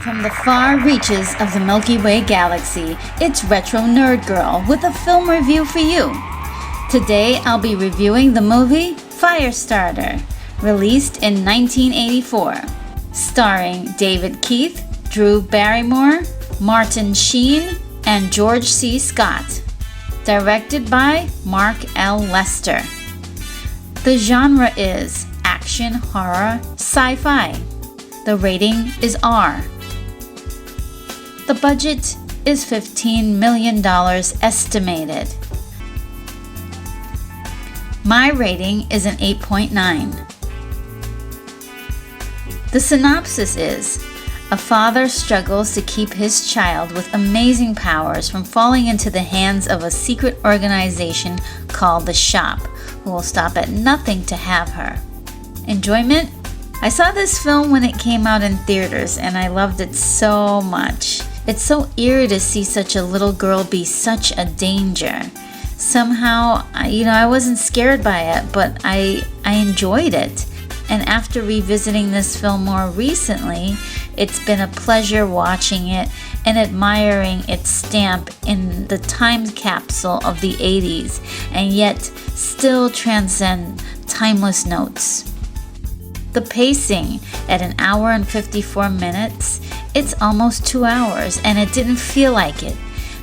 From the far reaches of the Milky Way galaxy, it's Retro Nerd Girl with a film review for you. Today I'll be reviewing the movie Firestarter, released in 1984, starring David Keith, Drew Barrymore, Martin Sheen, and George C. Scott. Directed by Mark L. Lester. The genre is action, horror, sci-fi. The rating is R. The budget is $15 million estimated. My rating is an 8.9. The synopsis is: a father struggles to keep his child with amazing powers from falling into the hands of a secret organization called The Shop, who will stop at nothing to have her. Enjoyment? I saw this film when it came out in theaters and I loved it so much. It's so eerie to see such a little girl be such a danger. Somehow, I wasn't scared by it, but I enjoyed it. And after revisiting this film more recently, it's been a pleasure watching it and admiring its stamp in the time capsule of the 80s, and yet still transcend timeless notes. The pacing, at an hour and 54 minutes, it's almost 2 hours, and it didn't feel like it.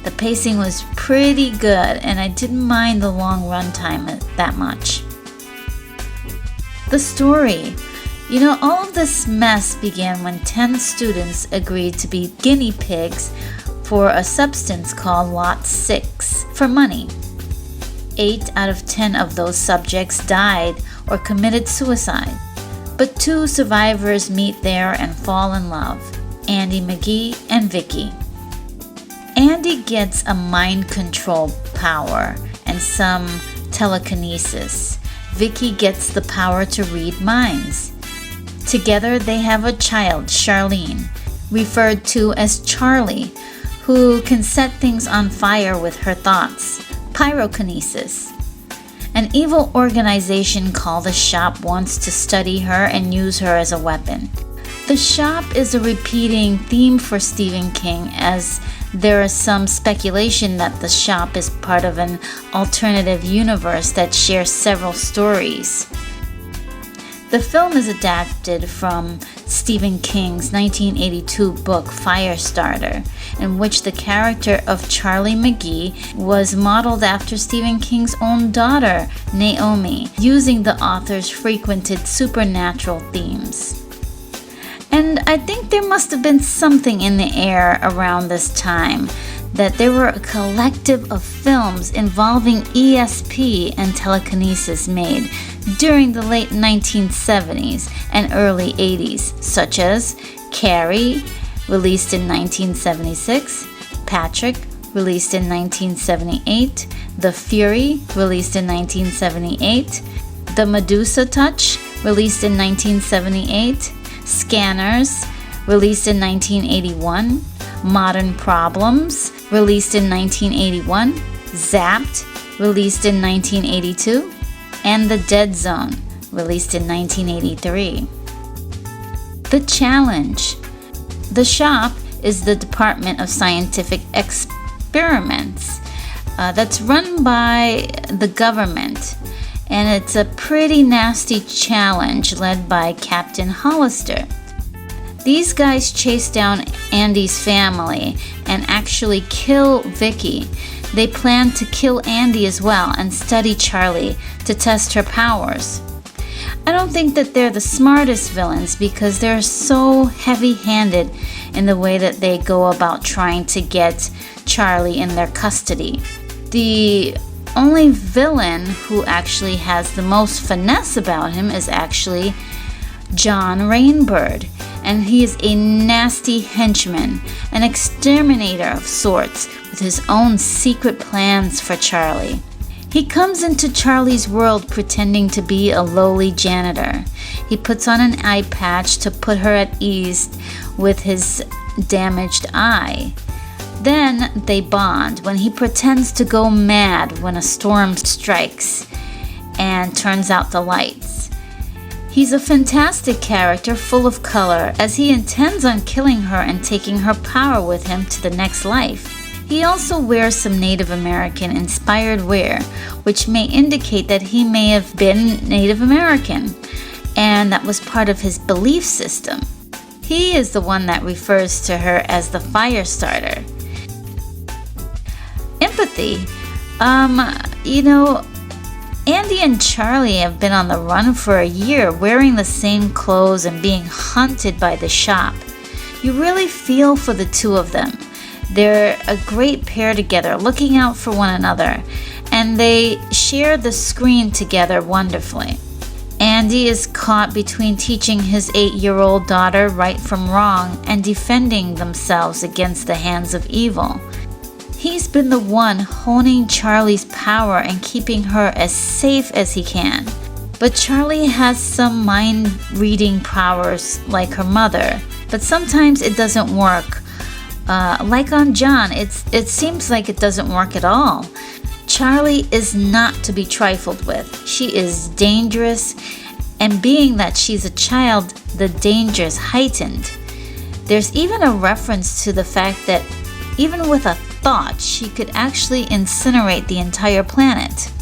The pacing was pretty good, and I didn't mind the long runtime that much. The story. All of this mess began when 10 students agreed to be guinea pigs for a substance called Lot 6 for money. 8 out of 10 of those subjects died or committed suicide. But 2 survivors meet there and fall in love, Andy McGee and Vicky. Andy gets a mind control power and some telekinesis. Vicky gets the power to read minds. Together they have a child, Charlene, referred to as Charlie, who can set things on fire with her thoughts, pyrokinesis. An evil organization called The Shop wants to study her and use her as a weapon. The Shop is a repeating theme for Stephen King, as there is some speculation that The Shop is part of an alternative universe that shares several stories. The film is adapted from Stephen King's 1982 book Firestarter, in which the character of Charlie McGee was modeled after Stephen King's own daughter, Naomi, using the author's frequented supernatural themes. And I think there must have been something in the air around this time, that there were a collective of films involving ESP and telekinesis made during the late 1970s and early 80s, such as Carrie, released in 1976, Patrick, released in 1978, The Fury, released in 1978, The Medusa Touch, released in 1978, Scanners, released in 1981, Modern Problems, released in 1981, Zapped, released in 1982, and The Dead Zone, released in 1983. The Challenge. The Shop is the Department of Scientific Experiments that's run by the government, and it's a pretty nasty challenge led by Captain Hollister. These guys chase down Andy's family and actually kill Vicky. They plan to kill Andy as well and study Charlie to test her powers. I don't think that they're the smartest villains because they're so heavy-handed in the way that they go about trying to get Charlie in their custody. The only villain who actually has the most finesse about him is actually John Rainbird, and he is a nasty henchman, an exterminator of sorts, with his own secret plans for Charlie. He comes into Charlie's world pretending to be a lowly janitor. He puts on an eye patch to put her at ease with his damaged eye. Then they bond when he pretends to go mad when a storm strikes and turns out the lights. He's a fantastic character full of color, as he intends on killing her and taking her power with him to the next life. He also wears some Native American inspired wear, which may indicate that he may have been Native American, and that was part of his belief system. He is the one that refers to her as the Firestarter. Empathy. Andy and Charlie have been on the run for a year, wearing the same clothes and being hunted by the shop. You really feel for the two of them. They're a great pair together, looking out for one another, and they share the screen together wonderfully. Andy is caught between teaching his 8-year-old daughter right from wrong and defending themselves against the hands of evil. He's been the one honing Charlie's power and keeping her as safe as he can. But Charlie has some mind-reading powers like her mother, but sometimes it doesn't work. Like on John, it seems like it doesn't work at all. Charlie is not to be trifled with. She is dangerous, and being that she's a child, the danger is heightened. There's even a reference to the fact that even with a thought, she could actually incinerate the entire planet.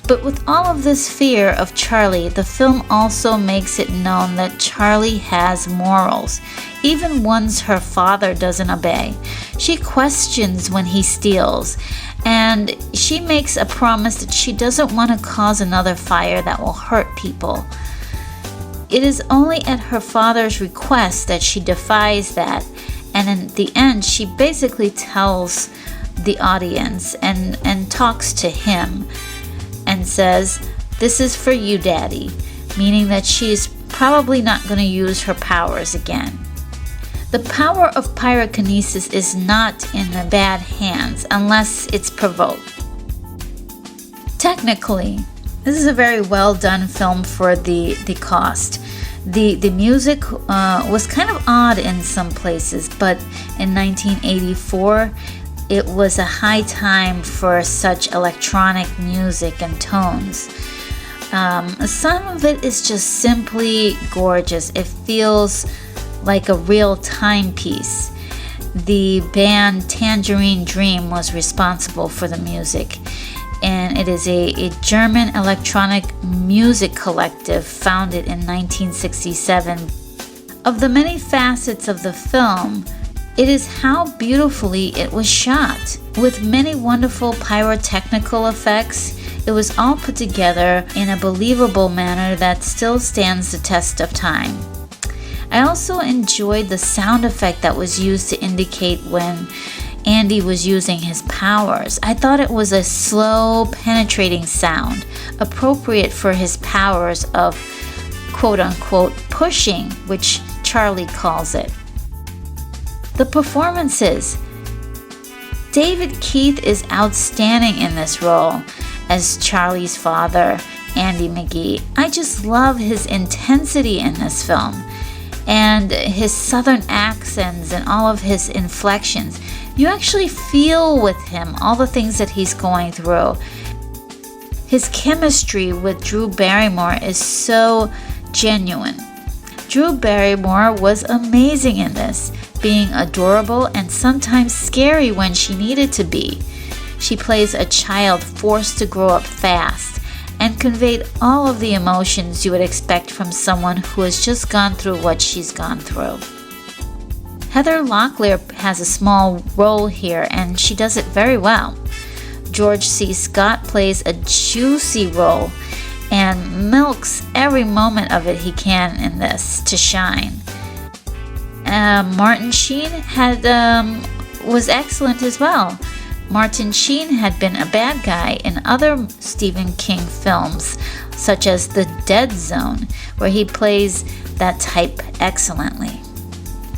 But with all of this fear of Charlie, the film also makes it known that Charlie has morals, even ones her father doesn't obey. She questions when he steals, and she makes a promise that she doesn't want to cause another fire that will hurt people. It is only at her father's request that she defies that, and in the end, she basically tells the audience and talks to him and says, "This is for you, Daddy," meaning that she's probably not going to use her powers again. The power of pyrokinesis is not in the bad hands unless it's provoked. Technically, this is a very well done film for the cost. The music was kind of odd in some places, but in 1984, it was a high time for such electronic music and tones. Some of it is just simply gorgeous. It feels like a real timepiece. The band Tangerine Dream was responsible for the music, and it is a German electronic music collective founded in 1967. Of the many facets of the film, it is how beautifully it was shot. With many wonderful pyrotechnical effects, it was all put together in a believable manner that still stands the test of time. I also enjoyed the sound effect that was used to indicate when Andy was using his powers. I thought it was a slow, penetrating sound, appropriate for his powers of quote-unquote pushing, which Charlie calls it. The performances. David Keith is outstanding in this role as Charlie's father, Andy McGee. I just love his intensity in this film and his southern accents and all of his inflections. You actually feel with him all the things that he's going through. His chemistry with Drew Barrymore is so genuine. Drew Barrymore was amazing in this, being adorable and sometimes scary when she needed to be. She plays a child forced to grow up fast and conveyed all of the emotions you would expect from someone who has just gone through what she's gone through. Heather Locklear has a small role here, and she does it very well. George C. Scott plays a juicy role and milks every moment of it he can in this to shine. Martin Sheen was excellent as well. Martin Sheen had been a bad guy in other Stephen King films, such as The Dead Zone, where he plays that type excellently.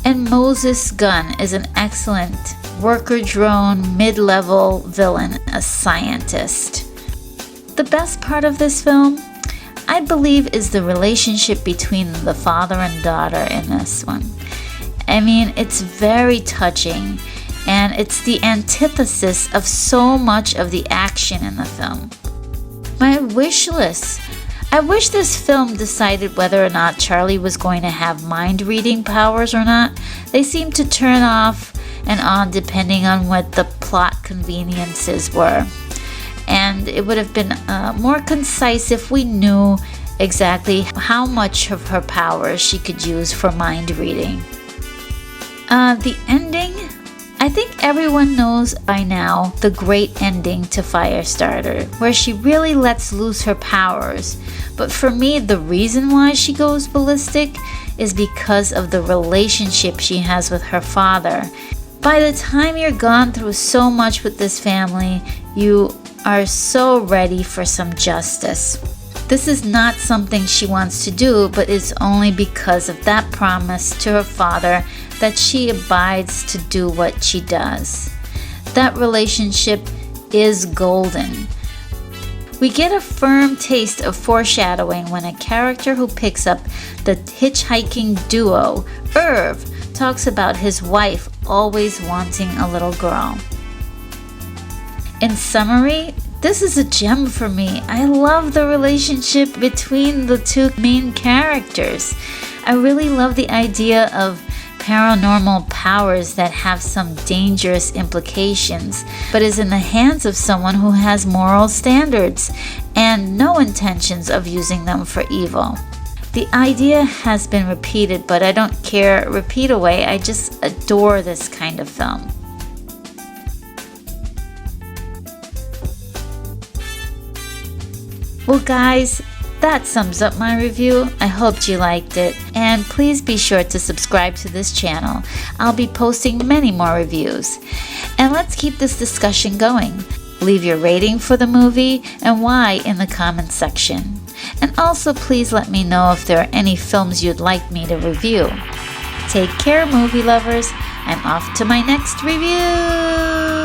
And Moses Gunn is an excellent worker drone mid-level villain, a scientist. The best part of this film, I believe, is the relationship between the father and daughter in this one. I mean, it's very touching, and it's the antithesis of so much of the action in the film. My wish list. I wish this film decided whether or not Charlie was going to have mind-reading powers or not. They seem to turn off and on depending on what the plot conveniences were. And it would have been more concise if we knew exactly how much of her powers she could use for mind reading. The ending, I think everyone knows by now the great ending to Firestarter, where she really lets loose her powers. But for me, the reason why she goes ballistic is because of the relationship she has with her father. By the time you're gone through so much with this family, you are so ready for some justice. This is not something she wants to do, but it's only because of that promise to her father that she abides to do what she does. That relationship is golden. We get a firm taste of foreshadowing when a character who picks up the hitchhiking duo, Irv, talks about his wife always wanting a little girl. In summary, this is a gem for me. I love the relationship between the two main characters. I really love the idea of paranormal powers that have some dangerous implications, but is in the hands of someone who has moral standards and no intentions of using them for evil. The idea has been repeated, but I don't care repeat away. I just adore this kind of film. Well guys, that sums up my review. I hoped you liked it, and please be sure to subscribe to this channel. I'll be posting many more reviews. And let's keep this discussion going. Leave your rating for the movie and why in the comments section. And also please let me know if there are any films you'd like me to review. Take care, movie lovers. I'm off to my next review.